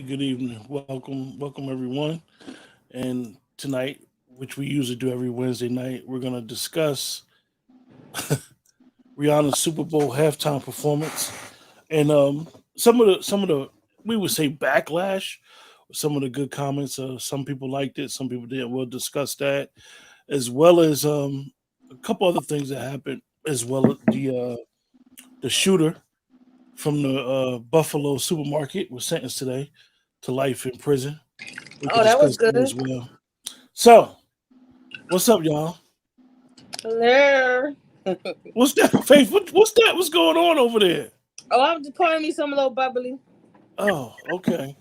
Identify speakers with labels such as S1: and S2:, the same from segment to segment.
S1: good evening. Welcome everyone. And tonight, which we usually do every Wednesday night, we're gonna discuss Rihanna's Super Bowl halftime performance and some of the we would say backlash, some of the good comments. Some people liked it, some people didn't. We'll discuss that as well as a couple other things that happened, as well as the shooter from the Buffalo supermarket was sentenced today to life in prison. We could
S2: Oh, that was
S1: discuss that
S2: good.
S1: as well. So, what's up, y'all?
S2: Hello.
S1: What's that, Faith? What's that? What's going on over there?
S2: Oh, I'm just pouring me some little bubbly.
S1: Oh, okay.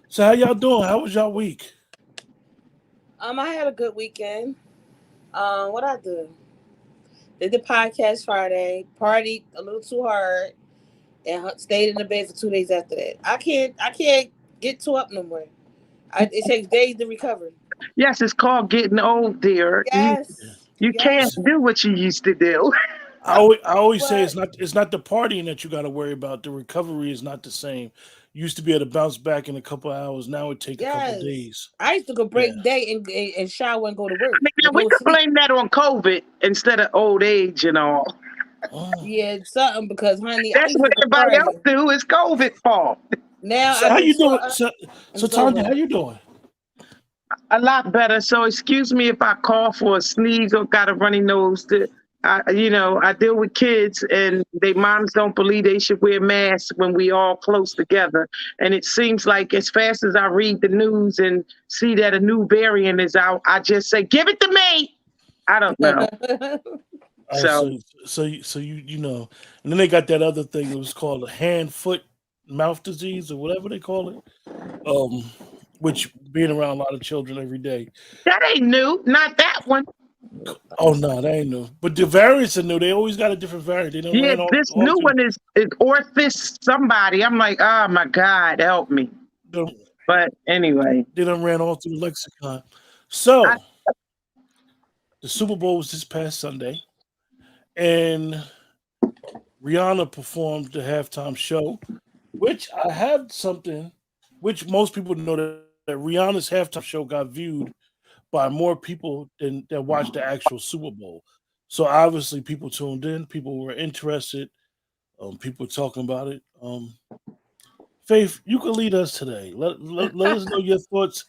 S1: So, how y'all doing? How was y'all week?
S2: I had a good weekend. What I do? Did the podcast Friday, partied a little too hard, and stayed in the bed for 2 days after that. I can't get too up no more. It takes days to recover.
S3: Yes, it's called getting old, dear. You
S1: Yeah.
S2: Yes,
S3: you can't
S2: yes.
S1: Listen,
S3: do what you used to do.
S1: I always say
S2: But
S1: it's not the partying that you got to worry about. The recovery is not the same. You used to be able to bounce back in a couple of hours. Now it take a couple of
S2: yes,
S1: days.
S2: I used to go
S1: Yeah.
S2: break day and shower and go to
S3: I
S2: work
S3: mean,
S2: with
S3: we
S2: no
S3: could
S2: sleep.
S3: blame that on COVID instead of old age and all.
S1: Oh.
S2: Yeah, something because honey, I
S3: That's
S2: used to
S3: what
S2: go
S3: everybody else
S2: party.
S3: do. It's COVID fault.
S2: Now
S1: So
S2: I
S1: how
S2: get
S1: you
S2: tore
S1: doing?
S2: up and
S1: So
S2: it's
S1: Tanya, how
S2: over.
S1: you doing?
S3: A lot better. So excuse me if I cough or sneeze or got a runny nose. I deal with kids and they moms don't believe they should wear masks when we all close together. And it seems like as fast as I read the news and see that a new variant is out, I just say, "Give it to me." I don't know.
S1: Oh,
S3: So
S1: so you know, and then they got that other thing. It was called hand, foot, mouth disease or whatever they call it. Um, which being around a lot of children every day.
S3: that ain't new. Not that one.
S1: Oh no, that ain't new. But the variants are new. They always got a different variant. They done
S3: Yeah,
S1: ran all
S3: this
S1: all
S3: new
S1: through.
S3: one is Orthis somebody. I'm like, oh my God, help me.
S1: They
S3: But anyway,
S1: they done ran all through the lexicon.
S3: I,
S1: So the Super Bowl was this past Sunday, and Rihanna performed the halftime show, which I have something, which most people know that Rihanna's halftime show got viewed by more people than that watched the actual Super Bowl. So obviously, people tuned in, people were interested, people talking about it. Faith, you can lead us today. Let us know your thoughts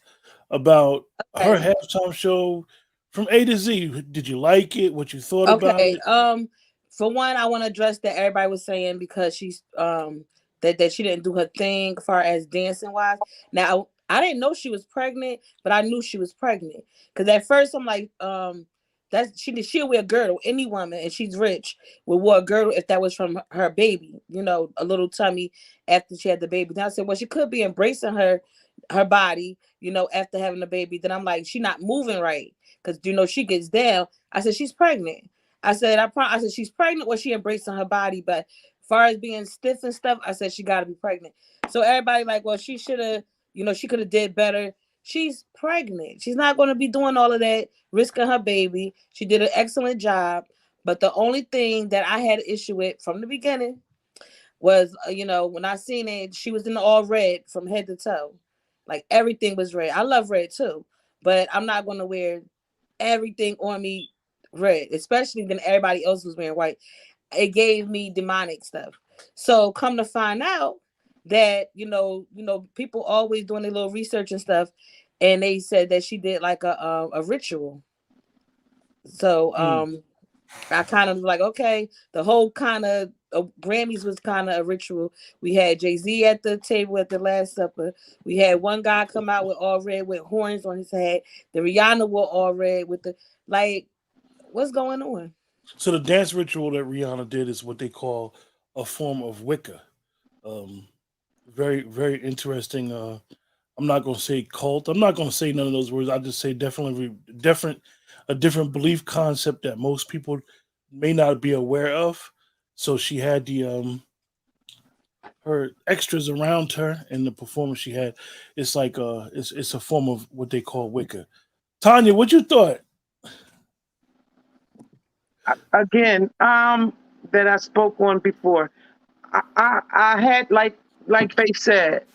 S1: about her
S2: Okay.
S1: halftime show from A to Z. Did you like it? What you thought about
S2: Okay.
S1: it?
S2: For one, I want to address that everybody was saying because she's that she didn't do her thing as far as dancing wise. Now I didn't know she was pregnant, but I knew she was pregnant because at first I'm like that's she'll wear a girdle. Any woman and she's rich would wear a girdle if that was from her baby. You know, a little tummy after she had the baby. Then I said, well, she could be embracing her body. You know, after having the baby. Then I'm like, she not moving right because she gets down. I said she's pregnant. I said she's pregnant or she embracing her body, but as far as being stiff and stuff, I said she got to be pregnant. So everybody like, well, she should have, she could have did better. She's pregnant. She's not going to be doing all of that, risking her baby. She did an excellent job, but the only thing that I had an issue with from the beginning was, when I seen it, she was in all red from head to toe, like everything was red. I love red too, but I'm not going to wear everything on me red, especially when everybody else was wearing white. It gave me demonic stuff. So come to find out that people always doing their little research and stuff, and they said that she did like a ritual. So
S1: Hmm.
S2: I kind of like, okay, the whole kind of Grammys was kind of a ritual. We had Jay-Z at the table at the Last Supper. We had one guy come out with all red with horns on his head. The Rihanna wore all red with the like. What's going on?
S1: So the dance ritual that Rihanna did is what they call a form of Wicca. Um, very very interesting. I'm not gonna say cult. I'm not gonna say none of those words. I just say definitely different, a different belief concept that most people may not be aware of. So she had the her extras around her and the performance she had. It's like it's a form of what they call Wicca. Tanya, what you thought?
S3: again, that I spoke on before. I had like Faith said.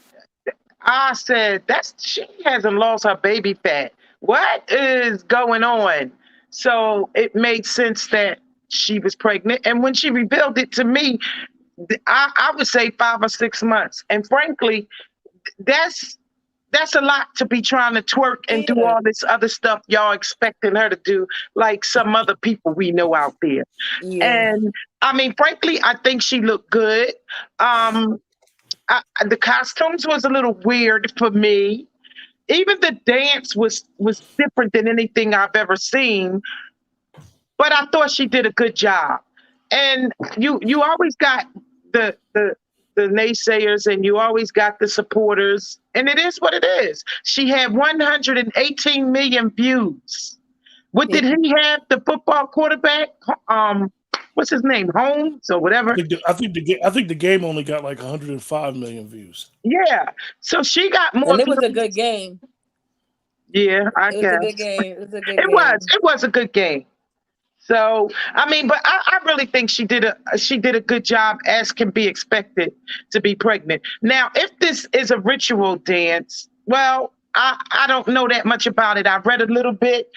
S3: I said, that's she hasn't lost her baby fat. What is going on? So it made sense that she was pregnant. And when she revealed it to me, I would say 5 or 6 months. And frankly, that's that's a lot to be trying to twerk and do
S2: Yeah,
S3: all this other stuff y'all expecting her to do, like some other people we know out there.
S2: yeah.
S3: And I mean, frankly, I think she looked good. Um, the costumes was a little weird for me. Even the dance was different than anything I've ever seen, but I thought she did a good job. And you always got the the the naysayers and you always got the supporters, and it is what it is. She had 118 million views. What
S2: Yeah.
S3: did he have? The football quarterback, um, what's his name, Holmes or whatever.
S1: I think the game only got like 105 million views.
S3: Yeah, so she got more
S2: And it was a
S3: views.
S2: good game.
S3: Yeah, I
S2: It was a good
S3: guess
S2: game. It was a good
S3: it was.
S2: game.
S3: It was a good game. So I mean, but I really think she did a good job as can be expected to be pregnant. Now, if this is a ritual dance, well, I don't know that much about it. I've read a little bit,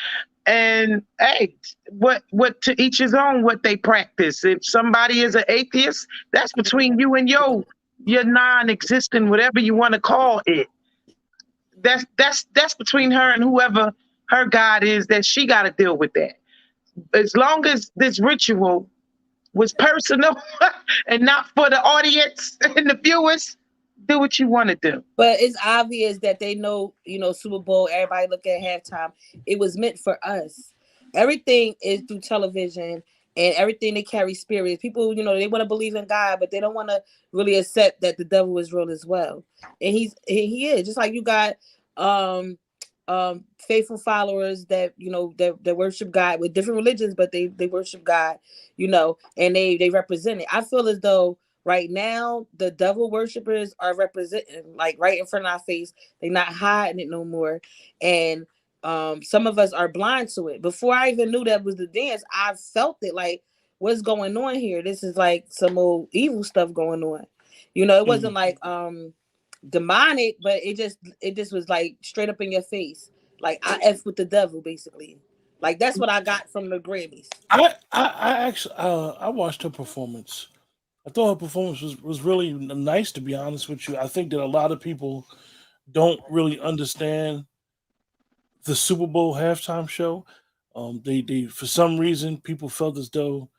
S3: and hey, what to each his own. What they practice. If somebody is an atheist, that's between you and your non-existent whatever you want to call it. That's between her and whoever her God is. That she got to deal with that. As long as this ritual was personal and not for the audience and the viewers, do what you want to do.
S2: But it's obvious that they know, Super Bowl, everybody look at halftime. It was meant for us. Everything is through television and everything they carry spirits. People, they want to believe in God, but they don't want to really accept that the devil is real as well. And he is. Just like you got um faithful followers that that worship God with different religions, but they worship God, and they represent it. I feel as though right now the devil worshippers are representing like right in front of our face. They're not hiding it no more. And some of us are blind to it. Before I even knew that was the dance, I felt it like, what's going on here? This is like some old evil stuff going on. It wasn't
S1: Mhm.
S2: like demonic, but it just was like straight up in your face. Like I F with the devil, basically. Like that's what I got from the Grammys.
S1: I actually I watched her performance. I thought her performance was really nice, to be honest with you. I think that a lot of people don't really understand the Super Bowl halftime show. They for some reason people felt as though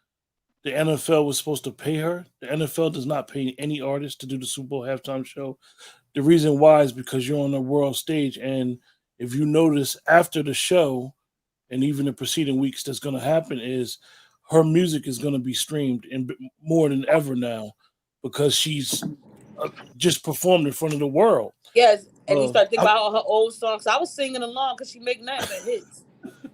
S1: the NFL was supposed to pay her. The NFL does not pay any artist to do the Super Bowl halftime show. The reason why is because you're on the world stage, and if you notice after the show, and even the preceding weeks, that's going to happen is her music is going to be streamed and more than ever now because she's just performed in front of the world.
S2: Yes, and you start thinking
S1: I,
S2: about all her old songs. I was singing along because she make nothing but hits.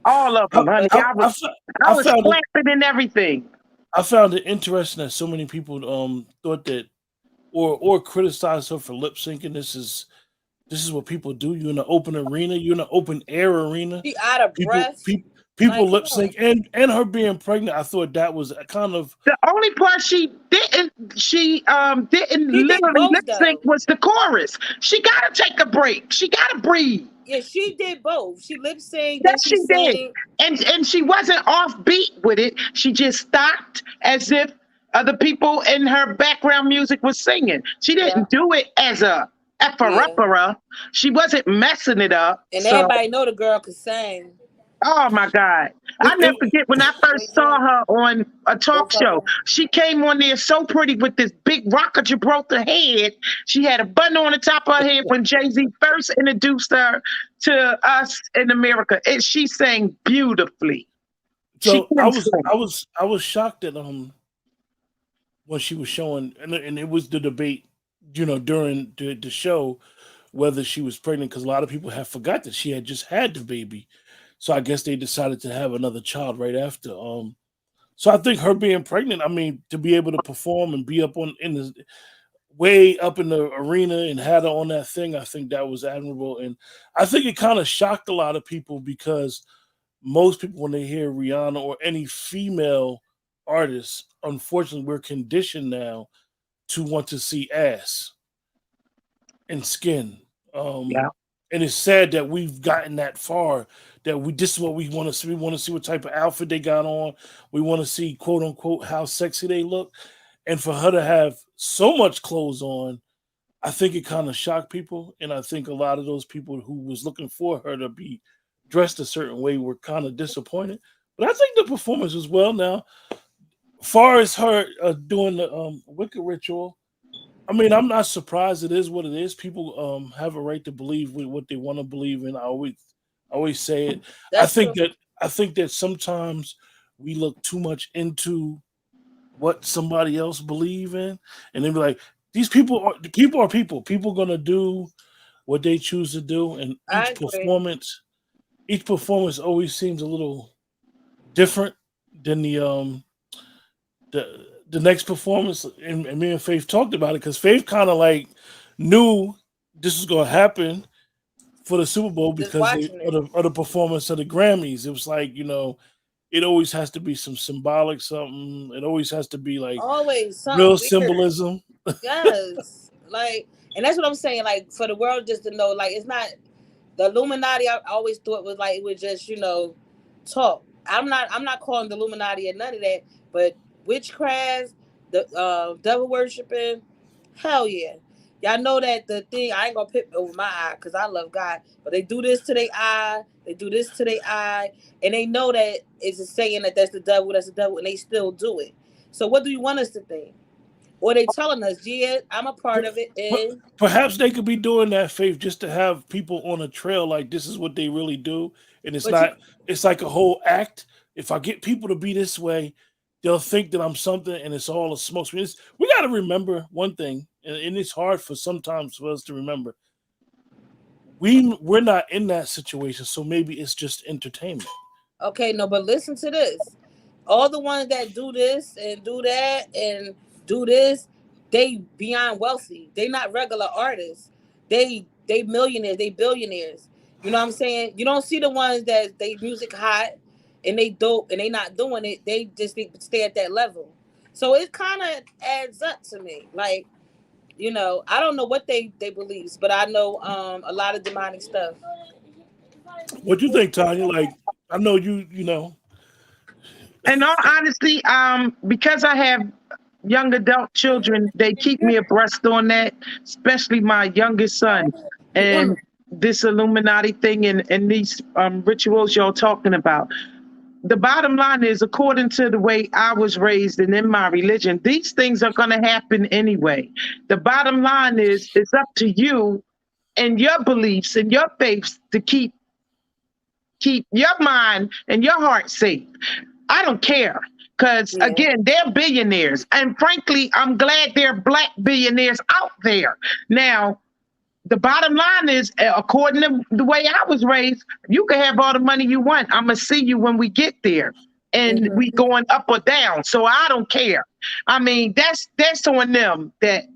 S3: All of
S1: I,
S3: them, honey.
S1: I,
S3: I was
S1: I, fo-
S3: I
S1: I
S3: was
S1: found it
S3: clapping and everything.
S1: I found it interesting that so many people thought that or criticized her for lip syncing. This is what people do. You're in an open arena. You're in an open air arena.
S2: She out of
S1: People
S2: breath.
S1: people
S2: Like,
S1: people
S2: come
S1: lip
S2: on.
S1: sync, and her being pregnant. I thought that was a kind of
S3: The only part she didn't
S2: She did
S3: literally
S2: both
S3: lip sync
S2: though.
S3: was the chorus. She gotta take a break. She gotta breathe.
S2: Yeah, she did both. She lip synced, then
S3: Yes,
S2: she
S3: she did.
S2: sang.
S3: And she wasn't offbeat with it. She just stopped as if other people in her background music was singing. She
S2: Yeah,
S3: didn't do it as a
S2: yeah.
S3: efferepera. She wasn't messing it up.
S2: And
S3: So,
S2: everybody know the girl could sing.
S3: oh my God.
S1: it,
S3: I never
S1: it,
S3: forget when I
S2: Wait,
S3: first saw
S2: Jim.
S3: her on a talk
S2: Both of
S3: show.
S2: them.
S3: She came on there so pretty with this big rock of Gibraltar head. She had a bun on the top of her head when Jay-Z first introduced her to us in America. And she sang beautifully. She
S1: so I
S3: can
S1: was
S3: sing.
S1: I was I was shocked that when she was showing, and it was the debate, during the show whether she was pregnant because a lot of people have forgot that she had just had the baby. So I guess they decided to have another child right after. So I think her being pregnant, I mean, to be able to perform and be up on in the way up in the arena and had her on that thing, I think that was admirable. And I think it kind of shocked a lot of people because most people when they hear Rihanna or any female artist, unfortunately, we're conditioned now to want to see ass and skin.
S3: Yeah.
S1: And it's sad that we've gotten that far. That this is what we want to see. We want to see what type of outfit they got on. We want to see, quote unquote, how sexy they look. And for her to have so much clothes on, I think it kind of shocked people. And I think a lot of those people who was looking for her to be dressed a certain way were kind of disappointed. But I think the performance was well. Now, far as her doing the Wicca ritual, I mean, I'm not surprised. It is what it is. People have a right to believe what they want to believe in. I always say it. I
S2: That's
S1: think
S2: true.
S1: that I think that sometimes we look too much into what somebody else believe in, and then be like, these people are people. People gonna do what they choose to do, and
S2: I agree.
S1: each performance always seems a little different than the next performance. And me and Faith talked about it because Faith kind of like knew this was gonna happen for the Super Bowl
S2: Just
S1: because
S2: watching it.
S1: of the performance of the Grammys. It was like, it always has to be some symbolic something. It always has to be like
S2: Always
S1: real
S2: something weird.
S1: symbolism.
S2: Yes. Like, and that's what I'm saying. Like, for the world just to know, like, it's not the Illuminati. I always thought was like it was just talk. I'm not calling the Illuminati or none of that. But witchcraft, the devil worshiping, hell yeah. Y'all know that the thing. I ain't gonna pick over my eye because I love God. But they do this to their eye. They do this to their eye, and they know that it's a saying that that's the devil. That's the devil, and they still do it. So what do you want us to think? Or they telling us, yeah, I'm a part of it, and
S1: Perhaps they could be doing that, Faith, just to have people on a trail like this is what they really do, and it's
S2: but you
S1: not. It's like a whole act. If I get people to be this way, they'll think that I'm something, and it's all a smoke screen. We got to remember one thing, and it's hard for sometimes for us to remember. We're not in that situation, so maybe it's just entertainment.
S2: okay, no, but listen to this. All the ones that do this and do that and do this, they beyond wealthy. They not regular artists. They millionaires, they billionaires. You know what I'm saying? You don't see the ones that they music hot and they dope and they not doing it. They just stay at that level. So it kind of adds up to me. Like, I don't know what they believe, but I know a lot of demonic stuff.
S1: What do you think, Tanya? Like, I know you.
S3: In all honesty, because I have young adult children, they keep me abreast on that, especially my youngest son. And this Illuminati thing and these rituals y'all talking about. The bottom line is, according to the way I was raised and in my religion, these things are going to happen anyway. The bottom line is, it's up to you and your beliefs and your faiths to keep your mind and your heart safe. I don't care. Because
S2: Yeah.
S3: again, they're billionaires. And frankly, I'm glad there are black billionaires out there. Now, the bottom line is, according to the way I was raised, you can have all the money you want. I'm gonna see you when we get there, and we
S2: Mhm.
S3: going up or down. So I don't care. I mean, that's on them that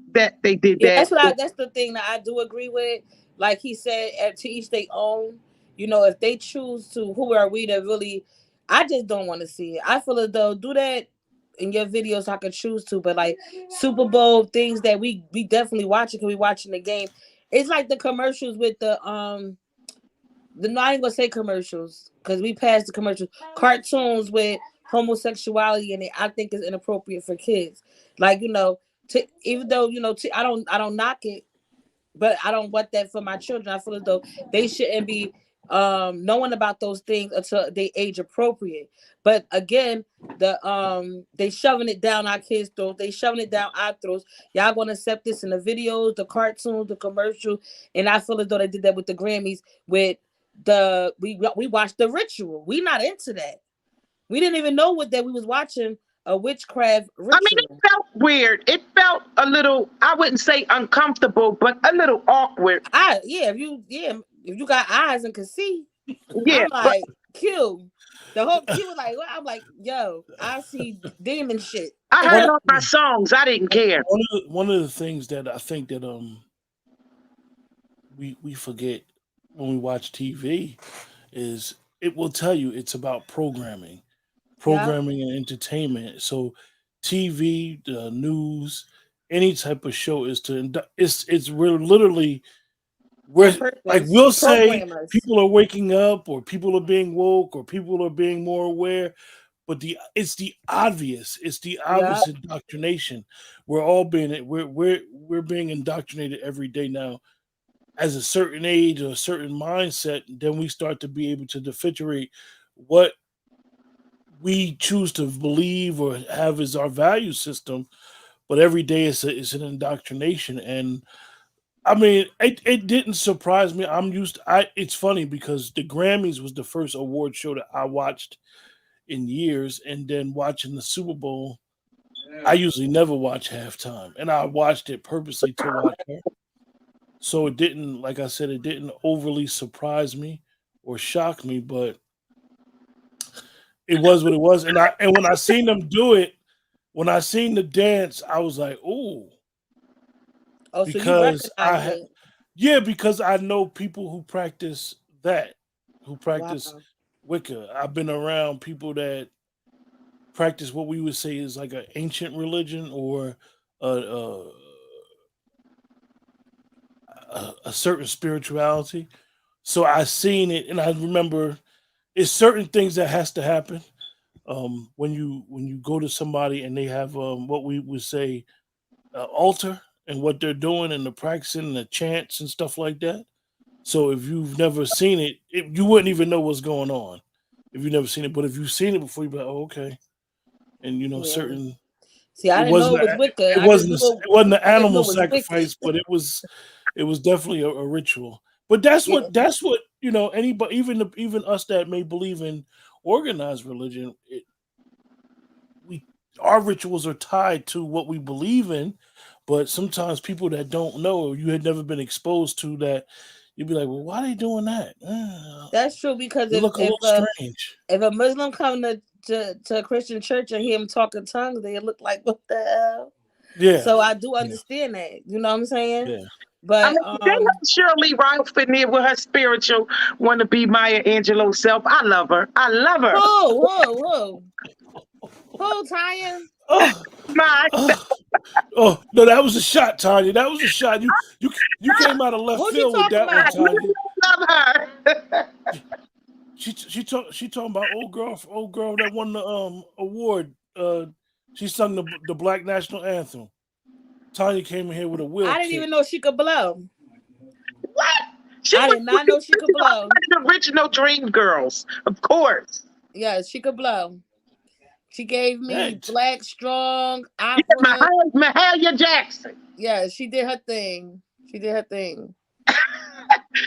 S3: they did
S2: Yeah,
S3: that.
S2: that's the thing that I do agree with. Like he said, to each their own. If they choose to, who are we to really? I just don't want to see it. I feel as though do that in your videos. I can choose to, but like Super Bowl things that we definitely watching because we watching the game. It's like the commercials with the no, I ain't gonna say commercials because we passed the commercials. Cartoons with homosexuality in it, I think is inappropriate for kids. Like even though I don't knock it, but I don't want that for my children. I feel as though they shouldn't be knowing about those things until they age appropriate. But again, they shoving it down our kids' throats. They shoving it down our throats. Y'all gonna accept this in the videos, the cartoons, the commercials, and I feel as though they did that with the Grammys with we watched the ritual. We not into that. We didn't even know what that we was watching a witchcraft
S3: I mean, it
S2: ritual.
S3: felt weird. It felt a little, I wouldn't say uncomfortable, but a little awkward.
S2: If you got eyes and can see,
S3: Yeah,
S2: I'm
S3: but
S2: like, Q. The whole Q was like, well, I'm like, yo, I see demon shit.
S3: I heard
S1: one
S3: all my songs. I didn't care.
S1: one of the things that I think that we forget when we watch TV is it will tell you it's about
S2: Yeah.
S1: programming and entertainment. So TV, the news, any type of show is to it's we're literally We're
S2: on
S1: like
S2: purpose
S1: we'll
S2: to
S1: say
S2: program us.
S1: people are waking up or people are being woke or people are being more aware, but it's the
S2: Yeah,
S1: obvious indoctrination. We're all being we're being indoctrinated every day now as a certain age or a certain mindset. Then we start to be able to differentiate what we choose to believe or have as our value system. But every day it's an indoctrination. And I mean, it didn't surprise me. I'm used to, I it's funny because the Grammys was the first award show that I watched in years, and then watching the Super Bowl, I usually never watch halftime, and I watched it purposely to watch her. So it didn't, like I said, it didn't overly surprise me or shock me, but it was what it was. And when I seen them do it, when I seen the dance, I was like, "Ooh,"
S2: oh, so you
S1: because
S2: recognized it.
S1: yeah, because I know people who practice that, who practice
S2: Wow.
S1: Wicca. I've been around people that practice what we would say is like an ancient religion or a, a, a certain spirituality. So I seen it, and I remember it's certain things that has to happen when you go to somebody and they have what we would say altar and what they're doing and the practicing and the chants and stuff like that. So if you've never seen you wouldn't even know what's going on if you've never seen it. But if you've seen it before, you'd be like, "Oh, okay." And you know,
S2: Yeah.
S1: certain
S2: See, I
S1: it
S2: didn't know
S1: wasn't
S2: it was Wicca.
S1: it
S2: I just
S1: wasn't
S2: knew
S1: it wasn't an
S2: I just knew
S1: animal
S2: it was wicked.
S1: sacrifice, but it was definitely a ritual. But
S2: Yeah,
S1: that's what you know. Anybody, even us that may believe in organized religion, we our rituals are tied to what we believe in. But sometimes people that don't know or you had never been exposed to that, you'd be like, "Well, why are they doing that?
S2: that's true because
S1: They look a little strange."
S2: if a Muslim come to a Christian church and hear him talking tongues, they look like what the hell.
S1: Yeah,
S2: So I do
S1: yeah,
S2: understand that. You know what I'm saying?
S1: yeah.
S3: I
S2: But
S3: mean, they have Shirley Ralph in there with her spiritual want to be Maya Angelou self. I love her. I love her.
S2: who, Tanya?
S1: Oh,
S3: My,
S1: oh, oh, no, that was a shot, Tanya. That was a shot. You came out of left
S2: Who she
S1: field with
S2: talking
S1: that one,
S3: I
S2: about?
S1: Tanya.
S3: love her.
S1: She talking about old girl that won the award. She sung the Black National Anthem. Tanya came in here with a wheel
S2: I didn't
S1: kick.
S2: even know she could blow.
S3: What? She
S2: I
S3: was
S2: did
S3: one
S2: not know she could blow.
S3: of the original Dream Girls, of course.
S2: Yeah, she could blow. She gave me
S1: That
S2: black, strong
S3: Yeah,
S2: opera.
S3: Mahalia Jackson.
S2: Yeah, she did her thing. She did her thing.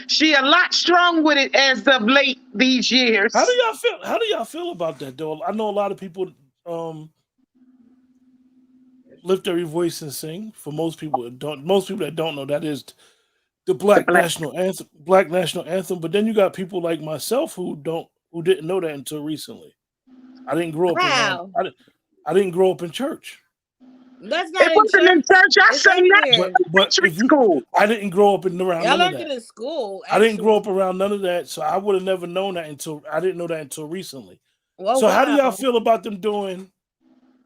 S3: She a lot strong with it as of late these
S1: how do
S3: years.
S1: y'all feel? How do y'all feel about that though? I know a lot of people um lift every voice and sing. For most people that don't know, that is the
S3: The black.
S1: Black National Anthem. But then you got people like myself who didn't know that until recently. I didn't grow up around.
S2: How?
S1: I didn't grow up in church.
S2: That's
S3: It
S2: not in
S3: wasn't in
S2: church.
S3: church. I
S2: It's
S3: sang that
S1: But
S2: everywhere.
S3: in
S1: but
S3: elementary
S1: if you,
S3: school.
S1: I didn't grow up around
S2: Y'all
S1: none of
S2: learned it
S1: that.
S2: in school,
S1: I didn't grow
S2: actually.
S1: up around none of that, so I would have never known that until I didn't know that until recently.
S2: Oh
S1: So how do y'all
S2: wow.
S1: feel about them doing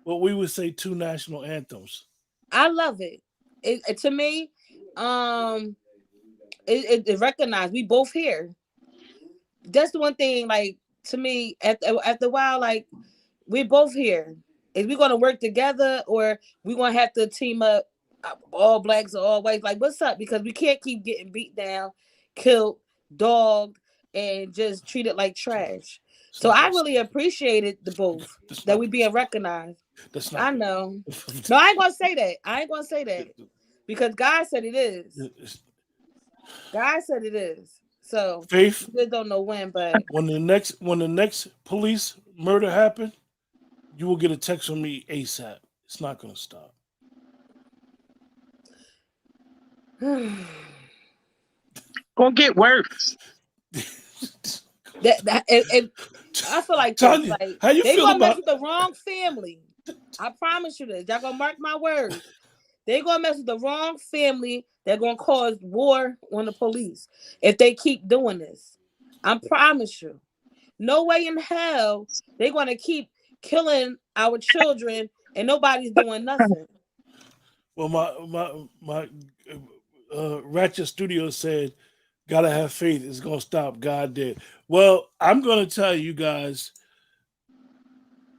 S1: what we would say two national anthems?
S2: I love it. To me, um, it recognized we both here. That's the one thing, like to me, after a while, like we're both here. Is we gonna work together or we gonna have to team up all blacks or all whites? Like, what's up? Because we can't keep getting beat down, killed, dogged, and just treated like trash.
S1: It's
S2: So
S1: not
S2: I
S1: gonna
S2: really
S1: stop.
S2: appreciated the both
S1: That's
S2: that
S1: not
S2: we
S1: gonna
S2: being
S1: stop.
S2: recognized.
S1: That's not
S2: I
S1: gonna.
S2: know. No, I ain't gonna say that. I ain't gonna say that because God said it is. God said it is. So
S1: Faith,
S2: we just don't know when, but
S1: when the next police murder happen, you will get a text from me ASAP. It's not gonna stop.
S2: that
S3: Gonna get worse.
S2: I feel like this.
S1: Tanya,
S2: Like
S1: how you
S2: they
S1: feel
S2: gonna mess
S1: about?
S2: with the wrong family. I promise you this. Y'all gonna mark my words. They gonna mess with the wrong family. They're gonna cause war on the police if they keep doing this. I promise you. No way in hell they gonna keep killing our children and nobody's doing nothing.
S1: Well, my Ratchet Studio said Gotta have faith. It's gonna stop. God did. Well, I'm gonna tell you guys,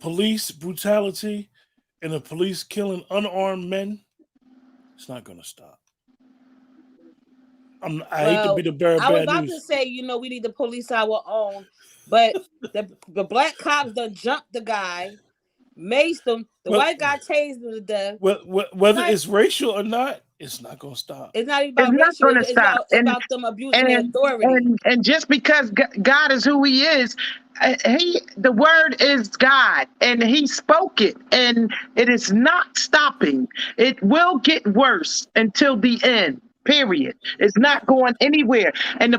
S1: police brutality and the police killing unarmed men, it's not gonna stop. I hate to be
S2: Well,
S1: the bearer of
S2: I was
S1: bad
S2: about to
S1: news.
S2: say, we need to police our own, but the black cops done jumped the guy, maced him. The
S1: Well,
S2: white guy tased him to death.
S1: whether
S2: Like,
S1: it's racial or not, it's not gonna stop.
S2: it's not even
S3: It's
S2: about
S3: not
S2: racial.
S3: going
S2: It's,
S3: to
S2: it's
S3: stop.
S2: about it's about them abusing their
S3: And
S2: authority.
S3: just because God is who He is, the word is God, and He spoke it, and it is not stopping. It will get worse until the end. Period. It's not going anywhere. And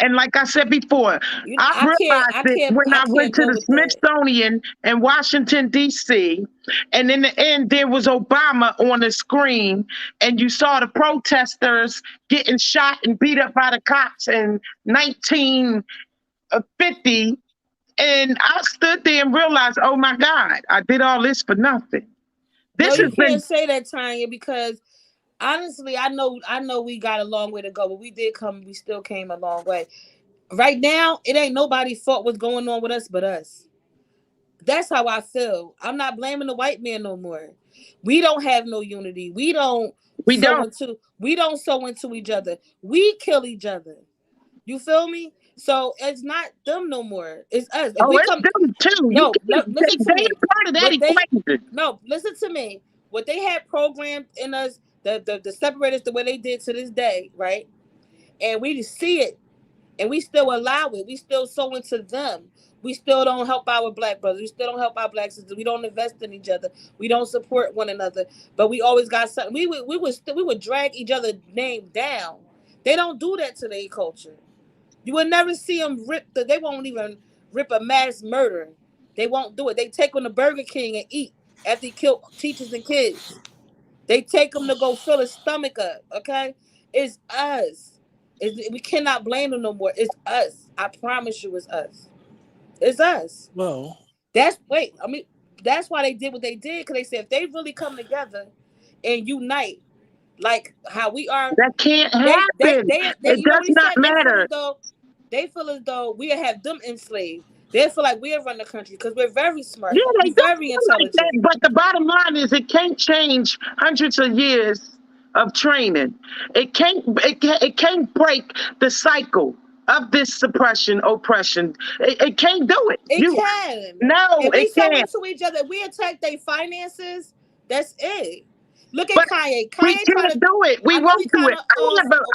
S3: and like I said before, I
S2: I can't
S3: realized
S2: I
S3: it
S2: can't
S3: when
S2: I
S3: I went
S2: can't
S3: to
S2: go
S3: the
S2: with that.
S3: Smithsonian in Washington D.C. And in the end, there was Obama on the screen, and you saw the protesters getting shot and beat up by the cops in 1950. And I stood there and realized, oh my God, I did all this for nothing.
S2: No,
S3: This has
S2: you
S3: been,
S2: can't say that, Tanya, because honestly, I know we got a long way to go, but we still came a long way. Right now, it ain't nobody's fault what's going on with us but us. That's how I feel. I'm not blaming the white man no more. We don't have no unity.
S3: we don't.
S2: We don't sow into each other. We kill each other. You feel me? So it's not them no more. It's us. If
S3: Oh,
S2: we
S3: it's
S2: come
S3: them too. You
S2: No,
S3: can't,
S2: listen to
S3: they
S2: me.
S3: are part of that
S2: What they
S3: equation.
S2: No, listen to me. What they had programmed in us, the separators, the way they did to this day, right? And we see it, and we still allow it. We still sow into them. We still don't help our black brothers. We still don't help our black sisters. We don't invest in each other. We don't support one another. But we always got something. We would drag each other's name down. They don't do that to their culture. You will never see them they won't even rip a mass murder. They won't do it. They take them to Burger King and eat after they kill teachers and kids. They take them to go fill his stomach up. Okay, it's us. We cannot blame them no more. It's us. I promise you, it's us. It's us.
S1: Well,
S2: That's wait. I mean, that's why they did what they did, because they said if they really come together and unite, like how we are,
S3: That can't
S2: they
S3: happen.
S2: they they
S3: It
S2: you know
S3: does
S2: what he
S3: not
S2: said?
S3: matter.
S2: They feel as though we have them enslaved. They feel like we run the country because we're very smart,
S3: Yeah, they
S2: we're
S3: don't
S2: very
S3: feel like that.
S2: intelligent.
S3: But the bottom line is, it can't change hundreds of years of training. It can't break the cycle of this suppression, oppression. It can't do it.
S2: It can.
S3: No,
S2: If we
S3: it
S2: sow
S3: can't.
S2: into each other, if we attack their finances, that's it. Look at
S3: But
S2: Kanye.
S3: we
S2: Kanye trying
S3: can't
S2: to.
S3: do it. We
S2: I know
S3: won't
S2: he
S3: do
S2: kind
S3: it.
S2: of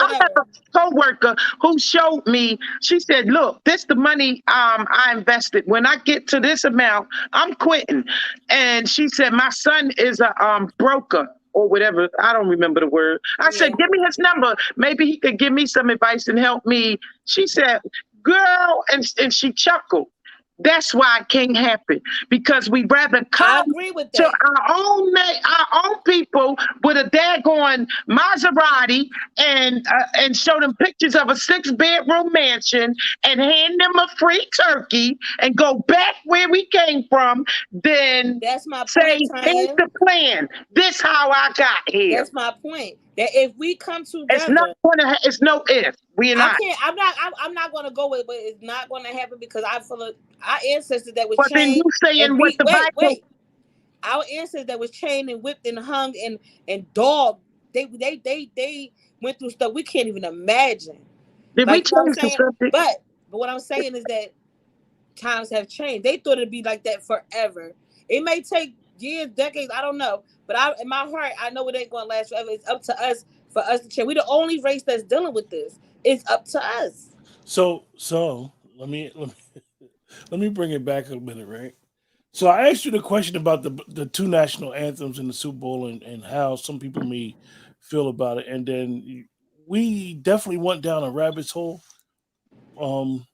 S3: I have
S2: whatever.
S3: a coworker who showed me. She said, "Look, this the money I invested. When I get to this amount, I'm quitting." And she said, "My son is a broker." Or whatever, I don't remember the word. I said,
S2: Yeah.
S3: "Give me his number. Maybe he could give me some advice and help me." She said, "Girl," and she chuckled. That's why it can't happen, because we rather
S2: I
S3: come
S2: agree with
S3: to
S2: that.
S3: our own people with a daggone Maserati and show them pictures of a 6 bedroom mansion and hand them a free turkey and go back where we came from, then
S2: That's my
S3: say,
S2: point,
S3: here's
S2: Tanya.
S3: the plan. This how I got here.
S2: That's my point. That if we come
S3: It's not
S2: together,
S3: gonna. It's no if. We're
S2: I
S3: not.
S2: can't. I'm not going to go with, but it's not going to happen because I feel like our ancestors that was
S3: But then you
S2: chained and
S3: saying what
S2: beat.
S3: the Bible?
S2: Wait. Our ancestors that was chained and whipped and hung and dogged. They went through stuff we can't even imagine.
S3: Did we
S2: Like, you know what I'm
S3: change the
S2: saying?
S3: subject?
S2: But what I'm saying is that times have changed. They thought it'd be like that forever. It may take years, decades, I don't know. But in my heart, I know it ain't gonna last forever. It's up to us for us to change. We're the only race that's dealing with this. It's up to us.
S1: so let me bring it back a minute, right? So I asked you the question about the two national anthems in the Super Bowl and how some people may feel about it, and then we definitely went down a rabbit's hole. Um,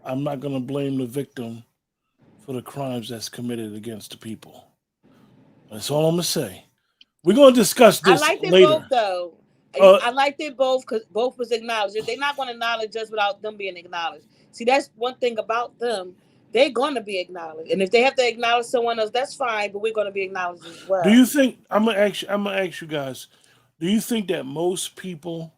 S1: I'm not gonna blame the victim for the crimes that's committed against the people. That's all I'm gonna say. We're gonna discuss
S2: I
S1: this
S2: liked it both
S1: later.
S2: though.
S1: Uh,
S2: I liked it both because both was acknowledged. They're not going to acknowledge us without them being acknowledged. See, that's one thing about them. They're going to be acknowledged, and if they have to acknowledge someone else, that's fine. But we're going to be acknowledged as
S1: do
S2: well.
S1: you think I'm gonna ask you guys? Do you think that most people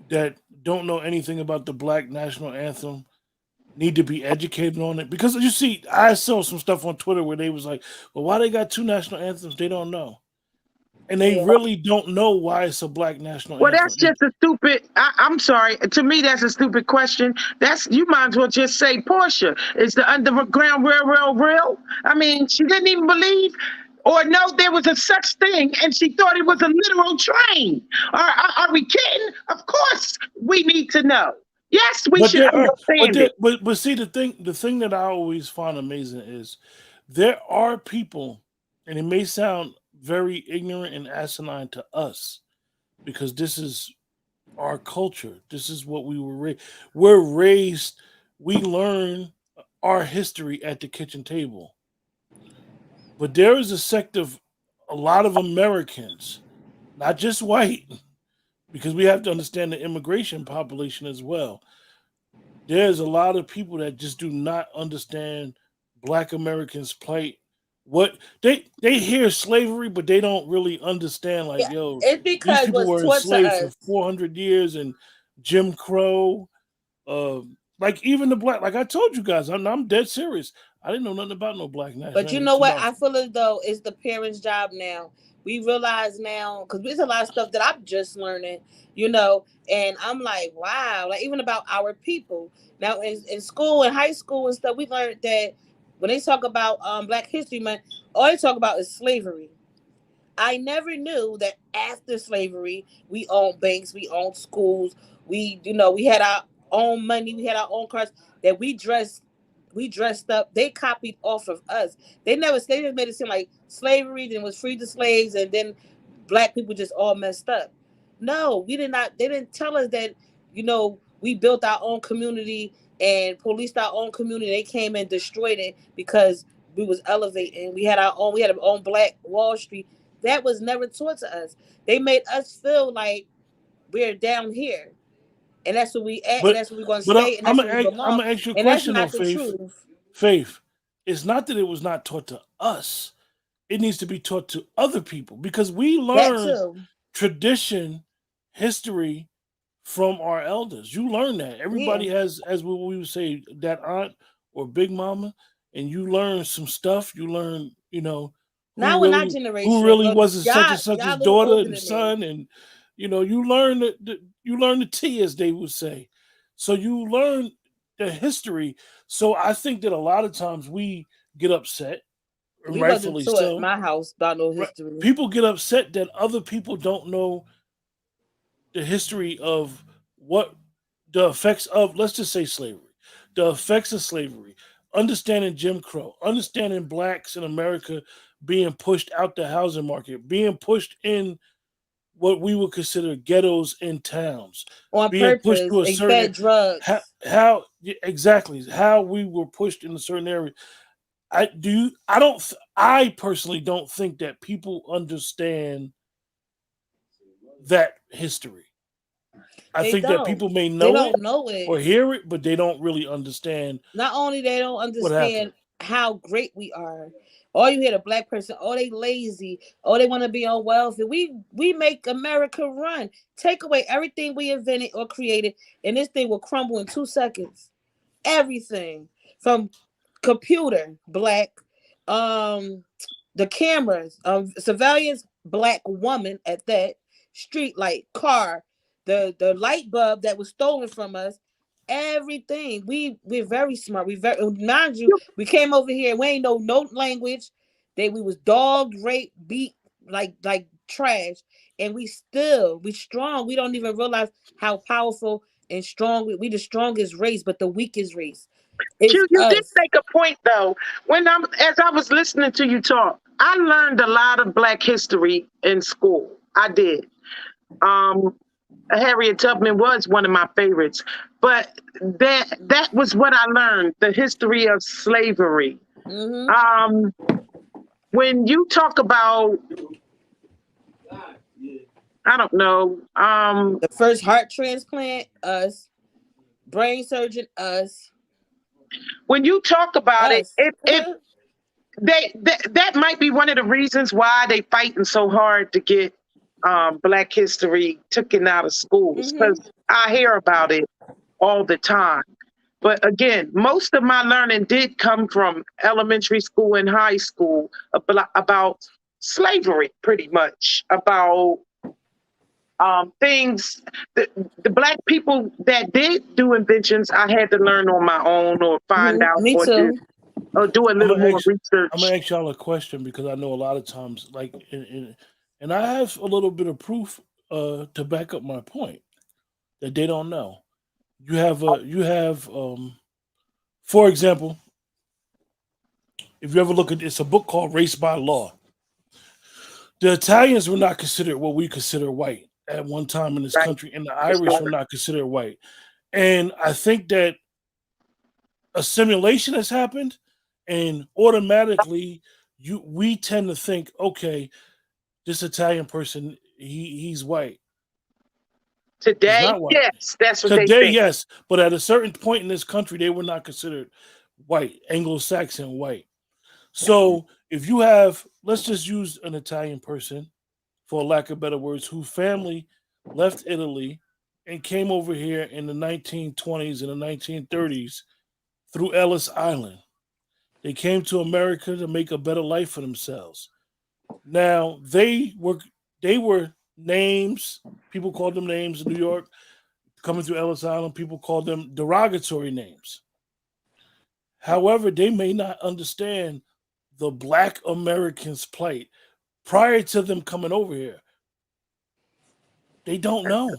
S1: that don't know anything about the Black national anthem need to be educated on it? Because you see, I saw some stuff on Twitter where they was like, "Well, why they got two national anthems? They don't know." And they
S2: Yeah.
S1: really don't know why it's a Black national
S3: Well,
S1: anthem.
S3: that's just a stupid. I'm sorry. To me, that's a stupid question. That's you might as well just say Portia. Is the Underground Railroad real? I mean, she didn't even believe or know there was a such thing, and she thought it was a literal train. Are we kidding? Of course, we need to know. Yes, we
S1: But
S3: should
S1: there are,
S3: understand it.
S1: but see, the thing that I always find amazing is there are people, and it may sound very ignorant and asinine to us because this is our culture. This is what we were raised. We're raised. We learn our history at the kitchen table. But there is a sect of a lot of Americans, not just white, because we have to understand the immigration population as well. There's a lot of people that just do not understand Black Americans' plight. What they hear slavery, but they don't really understand. Like,
S2: Yeah.
S1: yo,
S2: It's
S1: these
S2: because
S1: people
S2: what's
S1: were
S2: taught to
S1: enslaved for
S2: us.
S1: 400 years and Jim Crow. Uh, like even the black, like I told you guys, I'm dead serious. I didn't know nothing about no Black
S2: But you
S1: nationality.
S2: know
S1: It's
S2: what?
S1: about
S2: I feel as though it's the parents' job now. We realize now because there's a lot of stuff that I'm just learning, and I'm like, wow, like even about our people. Now in school, in high school and stuff, we learned that when they talk about Black History Month, all they talk about is slavery. I never knew that after slavery, we owned banks, we owned schools, we had our own money, we had our own cars that we dressed up. They copied off of us. They just made it seem like slavery, then was free to slaves, and then black people just all messed up. No, we did not. They didn't tell us that. We built our own community and policed our own community. They came and destroyed it because we was elevating. We had our own. We had our own Black Wall Street. That was never taught to us. They made us feel like we're down here, and that's what we at, and
S1: but
S2: that's where we're gonna
S1: but
S2: stay, and
S1: I'm
S2: that's
S1: gonna
S2: where we
S1: I'm
S2: belong.
S1: gonna ask you a
S2: And that's
S1: question though,
S2: not the
S1: Faith.
S2: truth.
S1: Faith, it's not that it was not taught to us. It needs to be taught to other people because we
S2: That
S1: learn
S2: too.
S1: tradition, history from our elders. You learn that.
S2: Yeah.
S1: Everybody has, as we would say, that aunt or big mama, and you learn some stuff. You learn, who
S2: Now in our
S1: really who
S2: generation,
S1: really was such
S2: y'all
S1: and such's
S2: y'all a little
S1: daughter
S2: older
S1: and
S2: than me.
S1: son, and you learn you learn the tea, as they would say. So you learn the history. So I think that a lot of times we get upset, and
S2: We wasn't
S1: rightfully
S2: taught
S1: so.
S2: my house about no
S1: Right?
S2: history.
S1: People get upset that other people don't know the history of what the effects of, let's just say, slavery, the effects of slavery, understanding Jim Crow, understanding blacks in America being pushed out the housing market, being pushed in what we would consider ghettos in towns,
S2: On
S1: being pushed
S2: purpose.
S1: to a
S2: They
S1: certain
S2: fed drugs.
S1: how yeah, exactly how we were pushed in a certain area. I don't I personally don't think that people understand that history. I
S2: They
S1: think that
S2: don't.
S1: people may
S2: They
S1: know it
S2: don't know it.
S1: or hear it, but they don't really understand
S2: Not only they don't
S1: what happened.
S2: understand how great we are. All you hear a black person, oh they lazy, oh they want to be on wealthy. We make America run. Take away everything we invented or created, and this thing will crumble in 2 seconds. Everything from computer black, um, the cameras, surveillance black woman at that, street light, car, the light bulb that was stolen from us. Everything we're very smart. We very mind you, we came over here. We ain't know no language. We was dogged, raped, beat like trash, and we strong. We don't even realize how powerful and strong we the strongest race, but the weakest race is
S3: You did
S2: us.
S3: make a point though. As I was listening to you talk, I learned a lot of Black history in school. I did. Um, Harriet Tubman was one of my favorites, but that was what I learned: the history of slavery.
S2: Mm-hmm.
S3: Um, when you talk about, I don't know,
S2: The first heart transplant, us. Brain surgeon, us.
S3: when you talk about it,
S2: Us.
S3: it that might be one of the reasons why they fighting so hard to get Black history taken out of schools,
S2: Mm-hmm.
S3: because I hear about it all the time. But again, most of my learning did come from elementary school and high school about slavery, pretty much, about things. The black people that did do inventions, I had to learn on my own or find out
S2: Me too.
S3: or do a
S1: I'm
S3: little
S1: gonna
S3: more
S1: ask I'm
S3: research.
S1: gonna ask y'all a question because I know a lot of times, like, and I have a little bit of proof to back up my point that they don't know. You have for example, if you ever look at it's a book called Race by Law. The Italians were not considered what we consider white at one time in this
S3: Right?
S1: country, and the
S3: For
S1: Irish
S3: sure.
S1: were not considered white. And I think that assimilation has happened, and automatically we tend to think, okay, this Italian person, he's white. He's
S3: Today,
S1: not white.
S3: yes, that's what they
S1: Today,
S3: think.
S1: yes, but at a certain point in this country, they were not considered white, Anglo-Saxon white. So if you have, let's just use an Italian person, for lack of better words, whose family left Italy and came over here in the 1920s and the 1930s through Ellis Island. They came to America to make a better life for themselves. Now they were names. People called them names in New York. Coming through Ellis Island, people called them derogatory names. However, they may not understand the Black Americans' plight prior to them coming over here. They don't know.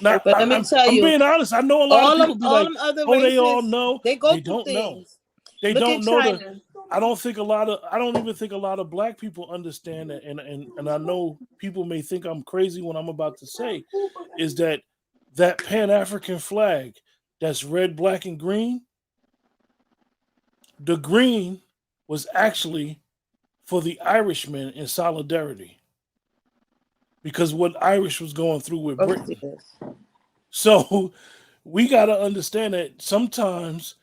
S1: Now,
S2: But let me tell
S1: I'm
S2: you,
S1: being honest. I know a lot of people be
S2: all
S1: like,
S2: them other
S1: "Oh, they all
S2: races,
S1: know."
S2: they go
S1: They
S2: through
S1: don't know.
S2: things.
S1: They
S2: Look at
S1: don't know the.
S2: China.
S1: I don't think a lot of. I don't even think a lot of black people understand that. And I know people may think I'm crazy when I'm about to say, is that Pan African flag that's red, black, and green. The green was actually for the Irishmen in solidarity because what Irish was going through with
S2: Oh,
S1: Britain.
S2: yes.
S1: So we got to understand that sometimes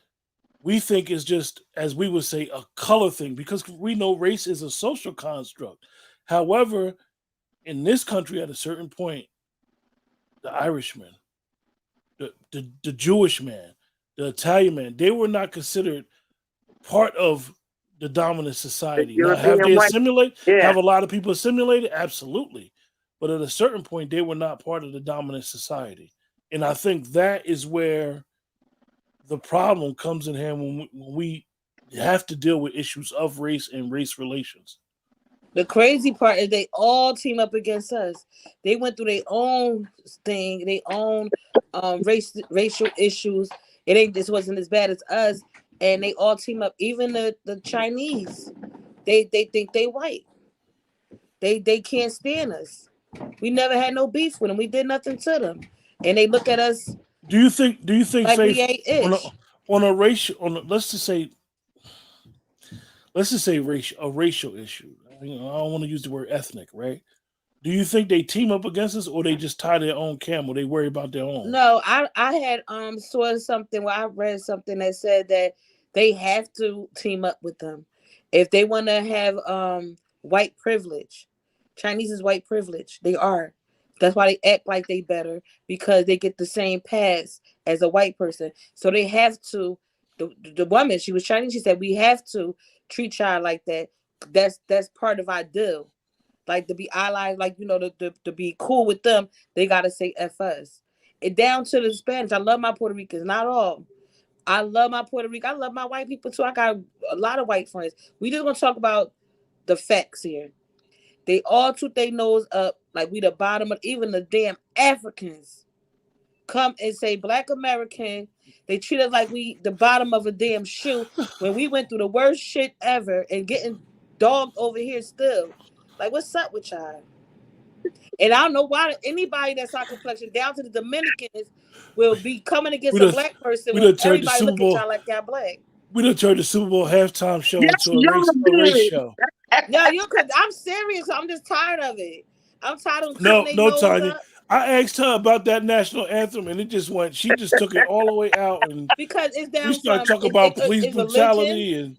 S1: we think it's just, as we would say, a color thing because we know race is a social construct. However, in this country, at a certain point, the Irishman, the Jewish man, the Italian man, they were not considered part of the dominant
S3: The
S1: society. Now, have
S3: European
S1: they
S3: way.
S1: assimilated?
S3: Yeah.
S1: Have a lot of people assimilated? Absolutely. But at a certain point, they were not part of the dominant society. And I think that is where the problem comes in hand when we have to deal with issues of race and race relations.
S2: The crazy part is they all team up against us. They went through their own thing, their own racial issues. It ain't this wasn't as bad as us, and they all team up. Even the Chinese, they think they white. They can't stand us. We never had no beef with them. We did nothing to them, and they look at us
S1: Do you think
S2: like we
S1: Faith,
S2: ain't
S1: on a
S2: ish.
S1: on a racial on a, let's just say a racial issue. I don't want to use the word ethnic, right? Do you think they team up against us or they just tie their own camel? They worry about their own.
S2: No, I had saw something where I read something that said that they have to team up with them if they want to have white privilege. Chinese is white privilege. They are. That's why they act like they better because they get the same pass as a white person. So they have to. The woman, she was Chinese. She said we have to treat y'all like that. That's part of our deal. Like to be allies, like to be cool with them, they gotta say F us. It down to the Spanish. I love my Puerto Ricans, not all. I love my Puerto Rican. I love my white people too. I got a lot of white friends. We just gonna talk about the facts here. They all toot their nose up like we the bottom of even the damn Africans come and say Black American. They treat us like we the bottom of a damn shoe when we went through the worst shit ever and getting dogged over here still. Like, what's up with y'all? And I don't know why anybody that's our complexion, down to the Dominicans, will be coming
S1: We
S2: against a
S1: done,
S2: black person
S1: we
S2: when
S1: done turned the
S2: everybody
S1: Super
S2: look at
S1: Bowl.
S2: y'all like y'all black.
S1: We done turned the Super Bowl halftime show
S3: Yes,
S1: into a
S3: y'all
S1: race
S3: did.
S1: show.
S2: No, cause I'm serious. I'm just tired of it. I'm tired of them tooting
S1: No,
S2: their
S1: no,
S2: nose
S1: Tanya.
S2: up
S1: I asked her about that national anthem, and it just went. She just took it all the way out, and
S2: because it's
S1: we
S2: down
S1: started
S2: from
S1: talking about police
S2: it's religion,
S1: brutality. And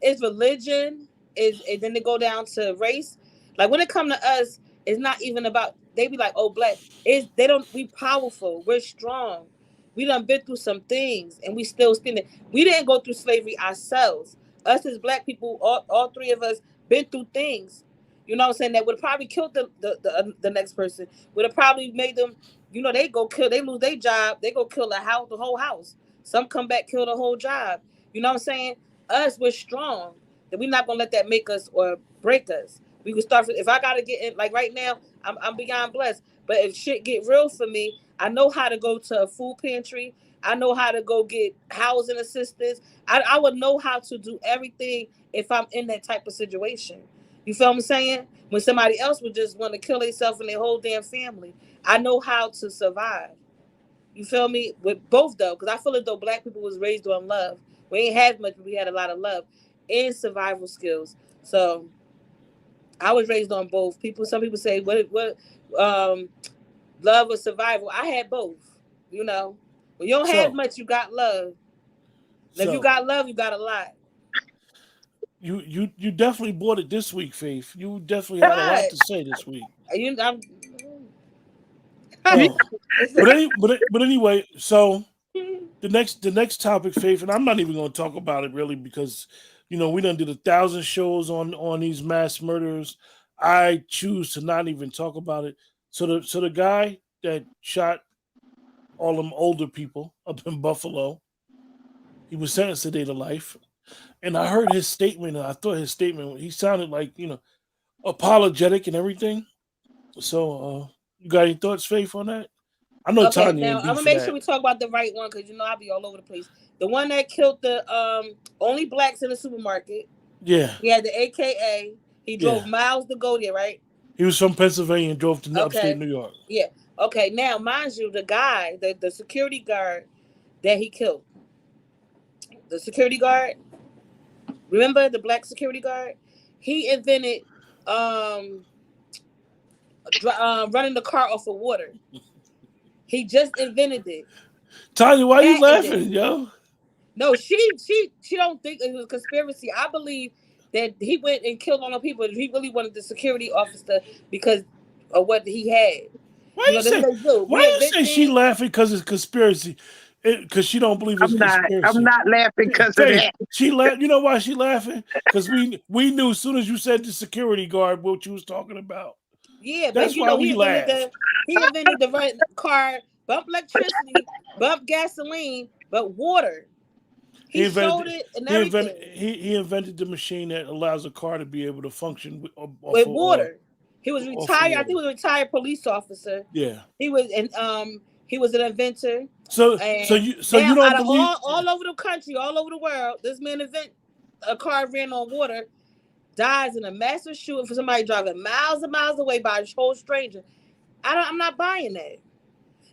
S2: it's religion, is and then they go down to race. Like when it come to us, It's not even about. They be like, oh, black. It's they don't. We powerful. We're strong. We done been through some things, and we still standing. We didn't go through slavery ourselves. Us as black people, all three of us, been through things. You know what I'm saying? That would have probably killed the next person. Would have probably made them. They go kill. They lose their job. They go kill the whole house. Some come back, kill the whole job. You know what I'm saying? Us, we're strong. That we're not gonna let that make us or break us. We could start. If I gotta get in, like right now, I'm beyond blessed. But if shit get real for me, I know how to go to a food pantry. I know how to go get housing assistance. I would know how to do everything if I'm in that type of situation. You feel what I'm saying? When somebody else would just want to kill themselves and their whole damn family, I know how to survive. You feel me? With both though, because I feel as though black people was raised on love. We ain't had much, but we had a lot of love and survival skills. So I was raised on both. Some people say um love or survival. I had both. When you don't have much, you got love. And if you got love, you got a lot.
S1: You definitely bought it this week, Faith. You definitely had a lot to say this week. Oh, but anyway, so the next topic, Faith, and I'm not even going to talk about it really because we done did 1,000 shows on these mass murders. I choose to not even talk about it. So the guy that shot all them older people up in Buffalo, he was sentenced today to life. And I heard his statement, and I thought he sounded like apologetic and everything. So you got any thoughts, Faith, on that? I know
S2: Okay,
S1: Tanya
S2: now
S1: ain't
S2: I'm
S1: beat
S2: gonna
S1: for
S2: make
S1: that.
S2: sure we talk about the right one because I'll be all over the place. The one that killed the only blacks in the supermarket.
S1: Yeah.
S2: He had the AKA. He drove miles to go there, right?
S1: He was from Pennsylvania and drove to upstate
S2: Okay.
S1: New York.
S2: Yeah. Okay. Now, mind you, the guy, the security guard that he killed, the security guard. Remember the black security guard? He invented running the car off of water. He just invented it.
S1: Tanya, why you
S2: Patented
S1: laughing,
S2: it.
S1: yo?
S2: No, she don't think it was a conspiracy. I believe that he went and killed all the people. He really wanted the security officer because of what he had. That's what they do.
S1: Why
S2: We
S1: you
S2: invent
S1: say she
S2: things.
S1: laughing because it's conspiracy? Because she don't believe it's
S3: I'm
S1: conspiracy.
S3: not laughing because of
S1: Faith,
S3: that.
S1: she laughed. You know why she laughing? Because we knew as soon as you said the security guard what you was talking about.
S2: Yeah, but
S1: That's why we laughed.
S2: he invented the right car, bump electricity, bump gasoline, but water. He showed it and everything
S1: He invented the machine that allows a car to be able to function
S2: with water. He was
S1: off of
S2: retired. I think
S1: water.
S2: he was a retired police officer.
S1: Yeah.
S2: He was he was an inventor.
S1: So
S2: And
S1: you
S2: now
S1: don't
S2: out of
S1: believe
S2: all over the country, all over the world, this man invent a car ran on water, dies in a massive shooting for somebody driving miles and miles away by a whole stranger. I'm not buying that.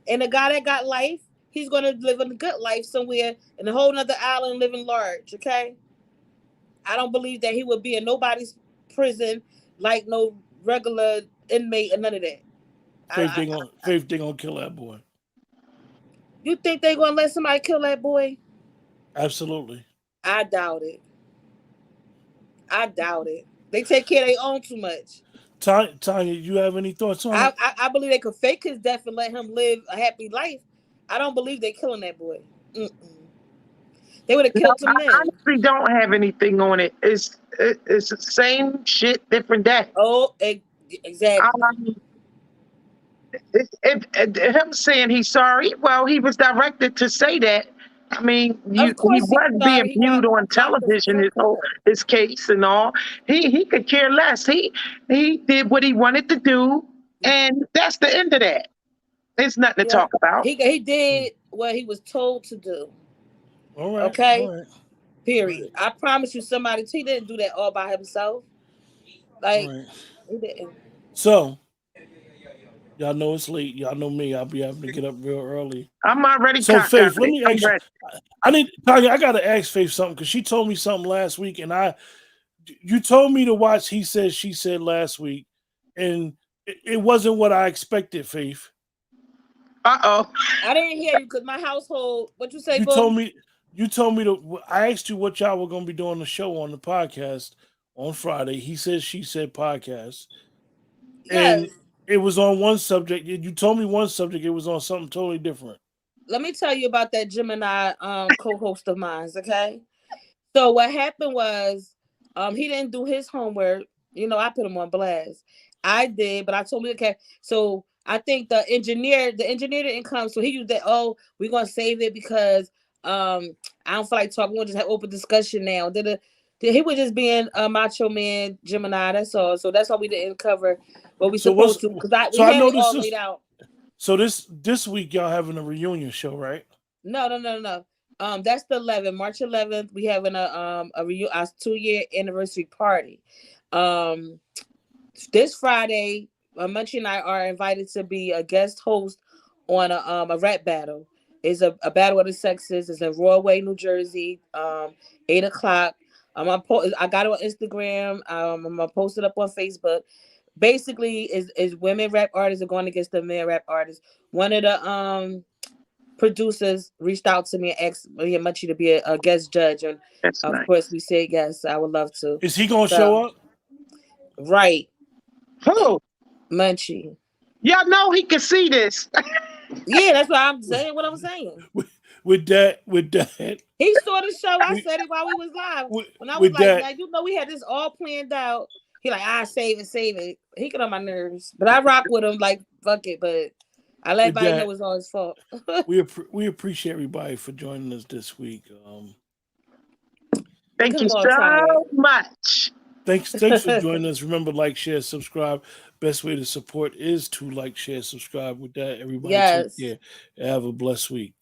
S2: And the guy that got life, he's gonna live a good life somewhere in a whole other island living large, okay? I don't believe that he would be in nobody's prison like no regular inmate or none of that.
S1: Faith they gonna kill that boy.
S2: You think they gonna let somebody kill that boy?
S1: Absolutely.
S2: I doubt it. I doubt it. They take care of their own too much.
S1: Tanya, you have any thoughts on it?
S2: I believe they could fake his death and let him live a happy life. I don't believe they killing that boy. Mm-mm. They would have
S3: No,
S2: killed him
S3: I
S2: then.
S3: honestly don't have anything on it. It's the same shit, different day.
S2: Oh, exactly.
S3: Him saying he's sorry, well, he was directed to say that. I mean,
S2: Of
S3: he
S2: course he's
S3: was being
S2: sorry. He got
S3: viewed on
S2: locked up
S3: television,
S2: for murder.
S3: his case and all. He could care less. He did what he wanted to do, and that's the end of that. There's nothing to
S2: Yeah,
S3: talk about.
S2: he did what he was told to do.
S1: All right.
S2: Okay.
S1: All right.
S2: Period. I promise you, he didn't do that all by himself.
S1: All
S2: Like
S1: right.
S2: he didn't.
S1: So y'all know it's late. Y'all know me. I'll be having to get up real early.
S3: I'm already
S1: So Faith, let
S3: cockeyed.
S1: me
S3: I'm
S1: ask you.
S3: ready.
S1: Tanya, I gotta ask Faith something because she told me something last week, and you told me to watch He Said She Said last week, and it wasn't what I expected, Faith.
S3: Uh-oh.
S2: I didn't hear you because my household. What you say,
S1: You
S2: boo?
S1: told me to. I asked you what y'all were gonna be doing the show on the podcast on Friday. He Said She Said podcast,
S2: Yes.
S1: it was on one subject. You told me one subject. It was on something totally different.
S2: Let me tell you about that Gemini co-host of mine, okay? So what happened was he didn't do his homework. You know, I put him on blast. I did, but I told him, okay. So I think the engineer didn't come. So he used that, oh, we're gonna save it because I don't feel like talking. We'll just have open discussion now. He was just being a macho man Gemini, that's all. So that's why we didn't cover what we supposed to, because we
S1: I
S2: had it
S1: noticed
S2: all laid out.
S1: So this week y'all having a reunion show, right?
S2: No. That's the 11th, March 11th. We having our 2-year anniversary party. This Friday, Munchie and I are invited to be a guest host on a rap battle. It's a battle of the sexes. It's in Broadway, New Jersey. 8:00. I got it on Instagram. I'm gonna post it up on Facebook. Basically, is women rap artists are going against the men rap artists. One of the producers reached out to me and asked me and Munchie to be a guest judge, and
S3: That's
S2: of
S3: nice.
S2: course we said yes. I would love to.
S1: Is he gonna show up?
S2: Right,
S3: Who?
S2: Munchie.
S3: Y'all know he can see this.
S2: Yeah, that's what I'm saying. What I'm saying.
S1: With that,
S2: He saw the show. I said it while we was live. When I was like,
S1: that,
S2: man, you know, we had this all planned out. He like, save it. He get on my nerves, but I rock with him like fuck it. But I let everybody know it's all his fault.
S1: we appreciate everybody for joining us this week.
S3: Thank you so much.
S1: Thanks for joining us. Remember, like, share, subscribe. Best way to support is to like, share, subscribe. With that, everybody take care and have a blessed week.